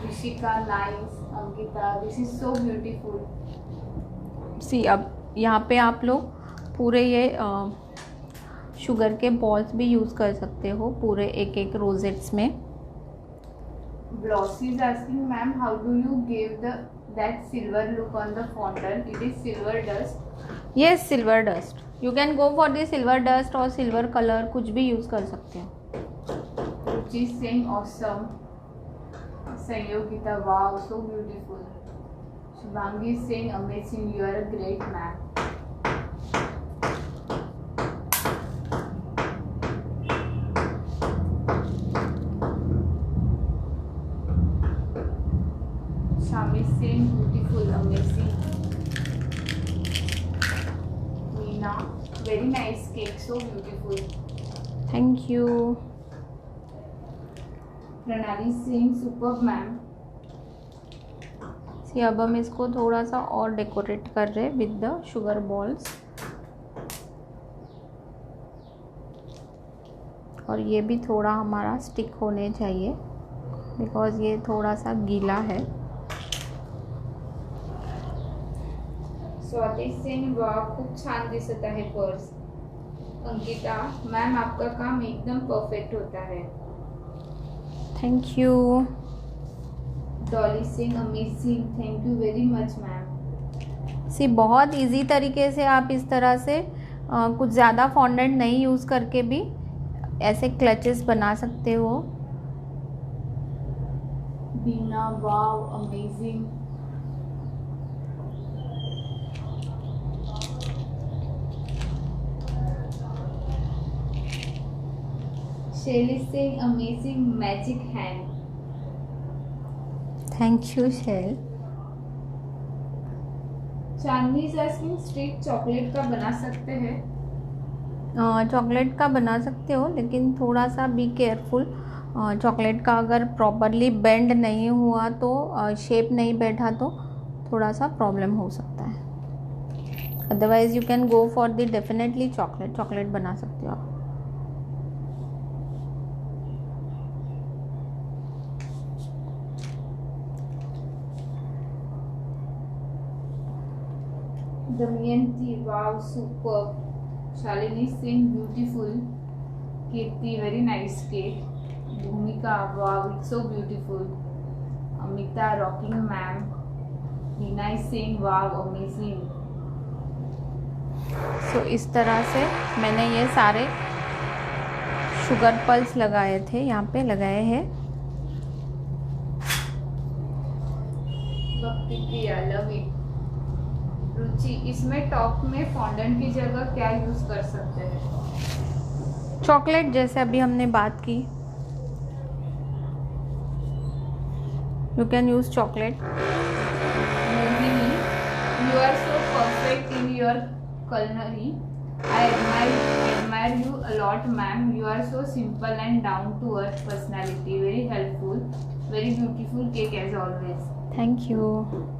S2: Rishika, nice, Ankita, this is so beautiful.
S1: See, अब यहाँ पे आप लोग पूरे ये शुगर के बॉल्स भी यूज़ कर सकते हो पूरे एक एक रोजेट्स में।
S2: Blossy is asking, ma'am, how do you give that silver look on the fondant? It is silver dust.
S1: Yes, silver dust. You can go for the silver dust और silver color, कुछ भी use कर सकते हो।
S2: Ruchi is saying awesome. Sanyogita, wow, so beautiful. Shubhangi is saying amazing. You are a great man. Shami is saying beautiful, amazing. Meena, very nice cake, so beautiful.
S1: Thank you.
S2: Pranali is saying superb, ma'am.
S1: सी, अब हम इसको थोड़ा सा और decorate कर रहे हैं with the sugar balls. और ये भी थोड़ा हमारा स्टिक होने चाहिए बिकॉज ये थोड़ा सा गीला है।
S2: स्वाति सिंह, वाह, खूप छान दिसत आहे पर्स। अंकिता, मैम आपका काम एकदम परफेक्ट होता है।
S1: Thank you.
S2: Dolly Singh, amazing, thank you very much ma'am.
S1: See, बहुत इजी तरीके से आप इस तरह से कुछ ज़्यादा फॉन्डेंट नहीं यूज़ करके भी ऐसे क्लचेस बना सकते हो।
S2: बीना, वाव, अमेजिंग। शैली Singh, amazing, magic hand.
S1: Thank you shell.
S2: Chandni is asking, street chocolate का बना सकते हैं?
S1: चॉकलेट का बना सकते हो लेकिन थोड़ा सा बी केयरफुल। चॉकलेट का अगर प्रॉपरली बेंड नहीं हुआ तो शेप नहीं बैठा तो थोड़ा सा प्रॉब्लम हो सकता है। Otherwise you can go for the definitely chocolate बना सकते हो आप।
S2: Damayanti, wow, super. Shalini Singh, beautiful. Kirti, very nice cake. Bhumika, wow, it's so beautiful. Amita, rocking ma'am. Meena is saying, wow, amazing.
S1: So इस तरह से मैंने ये सारे शुगर पल्स लगाए थे, यहाँ पे लगाए हैं।
S2: भक्ति प्रिया, लव इट। रुचि, इसमें टॉप में फॉन्डेंट की जगह क्या यूज कर सकते हैं?
S1: चॉकलेट, जैसे अभी हमने बात की, you can use chocolate.
S2: Mohini, you are so perfect in your culinary. I admire you a lot, ma'am. You are so simple and down to earth personality. Very helpful. Very beautiful cake as always.
S1: Thank you.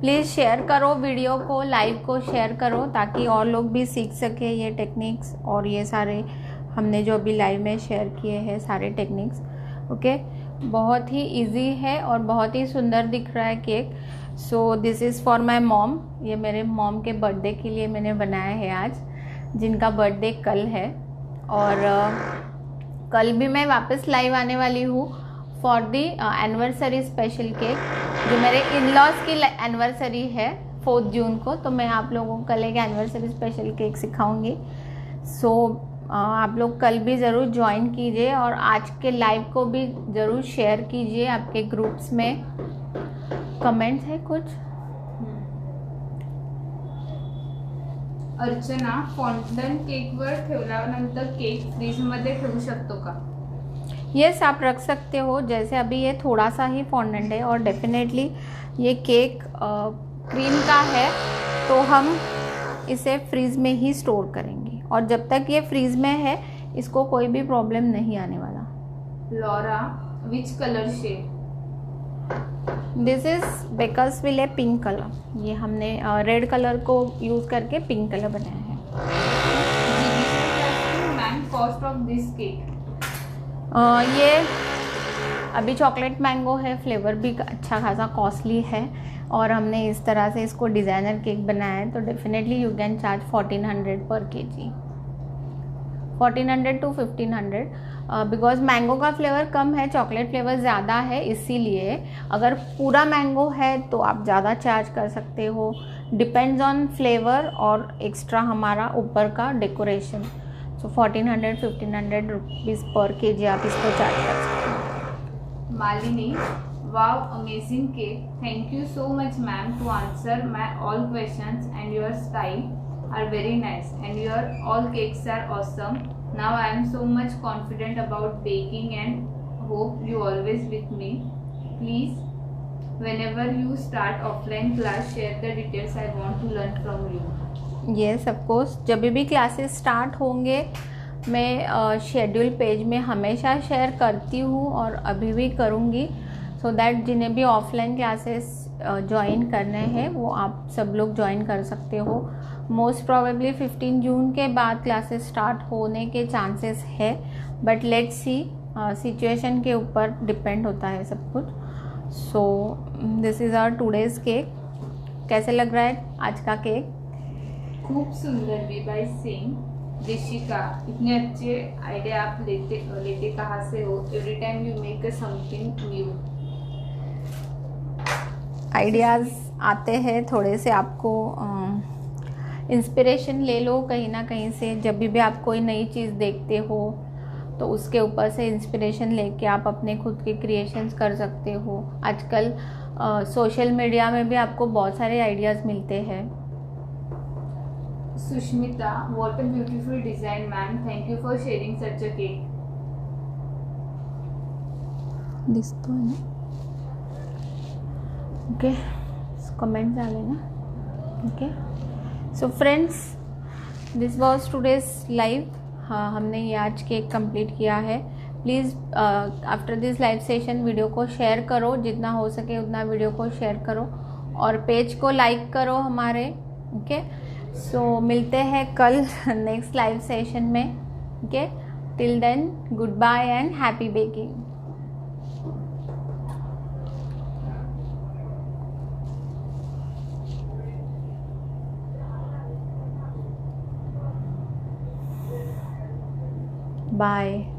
S1: Please share करो video को, live को share करो ताकि और लोग भी सीख सके ये टेक्निक्स और ये सारे हमने जो अभी लाइव में शेयर किए हैं सारे टेक्निक्स। ओके, बहुत ही इजी है और बहुत ही सुंदर दिख रहा है cake. So this is for my mom. ये मेरे मॉम के बर्थडे के लिए मैंने बनाया है आज, जिनका बर्थडे कल है। और कल भी मैं वापस लाइव आने वाली हूँ for the anniversary special cake, जो मेरे इन लॉज की एनिवर्सरी है 4 जून को। तो मैं आप लोगों को कल एक एनिवर्सरी स्पेशल केक सिखाऊंगी। सो आप लोग कल भी ज़रूर ज्वाइन कीजिए और आज के लाइव को भी ज़रूर शेयर कीजिए आपके ग्रुप्स में। कमेंट्स है कुछ?
S2: अर्चना, फॉन्डंट केकवर ठेवल्यानंतर केक फ्रीजमध्ये ठेवू शकतो का?
S1: यस, आप रख सकते हो। जैसे अभी ये थोड़ा सा ही फॉन्डेंट है और डेफिनेटली ये केक क्रीम का है तो हम इसे फ्रीज में ही स्टोर करेंगे और जब तक ये फ्रीज में है इसको कोई भी प्रॉब्लम नहीं आने वाला।
S2: Laura, which colour shade?
S1: This is Bakersville pink colour. ये हमने रेड कलर को यूज़ करके पिंक कलर बनाया है।
S2: Ma'am cost of this cake?
S1: ये अभी चॉकलेट मैंगो है, फ्लेवर भी अच्छा खासा कॉस्टली है और हमने इस तरह से इसको डिज़ाइनर केक बनाया है, तो डेफिनेटली यू कैन चार्ज 1400 पर केजी, 1400 to 1500, बिकॉज मैंगो का फ्लेवर कम है, चॉकलेट फ्लेवर ज़्यादा है, इसीलिए अगर पूरा मैंगो है तो आप ज़्यादा चार्ज कर सकते हो, डिपेंड्स ऑन फ्लेवर और एक्स्ट्रा हमारा ऊपर का डेकोरेशन। सो 1400-1500 रुपीज़ पर केजी आप इसको चार्ज कर सकते हो।
S2: Malini, wow, amazing cake. Thank you so much, ma'am, to answer my all questions, and your style are very nice, and your all cakes are awesome. Now I am so much confident about baking and hope you always with me. Please, whenever you start offline class, share the details. I want to learn from you.
S1: Yes of course, जब भी classes start होंगे मैं schedule page में हमेशा share करती हूँ और अभी भी करूँगी, सो दैट जिन्हें भी ऑफलाइन क्लासेस ज्वाइन करने हैं वो आप सब लोग ज्वाइन कर सकते हो। मोस्ट प्रोबेबली 15 जून के बाद क्लासेस स्टार्ट होने के चांसेस है, बट लेट्स सी, सिचुएशन के ऊपर डिपेंड होता है सब कुछ। So this is our today's cake. कैसे लग रहा है आज का केक?
S2: खूब सुंदर भी बाय सेम। ऋषिका, इतने अच्छे आइडिया आप लेते कहाँ से हो? Every time you make a something new.
S1: Ideas आते हैं थोड़े से, आपको इंस्पिरेशन ले लो कहीं ना कहीं से। जब भी आप कोई नई चीज़ देखते हो तो उसके ऊपर से इंस्पिरेशन लेके आप अपने खुद के क्रिएशंस कर सकते हो। आजकल सोशल मीडिया में भी आपको बहुत सारे आइडियाज़ मिलते हैं।
S2: Sushmita, what a beautiful design, ma'am. Thank you for sharing such a cake.
S1: This तो है ना, ओके, कमेंट्स आ गए ना, okay. So friends, this was today's live. हाँ, हमने ये आज केक कंप्लीट किया है। Please after this live session video को शेयर करो, जितना हो सके उतना वीडियो को शेयर करो और पेज को लाइक करो हमारे, ओके। सो मिलते हैं कल नेक्स्ट लाइव सेशन में, okay. Till then, good bye and happy baking. Bye.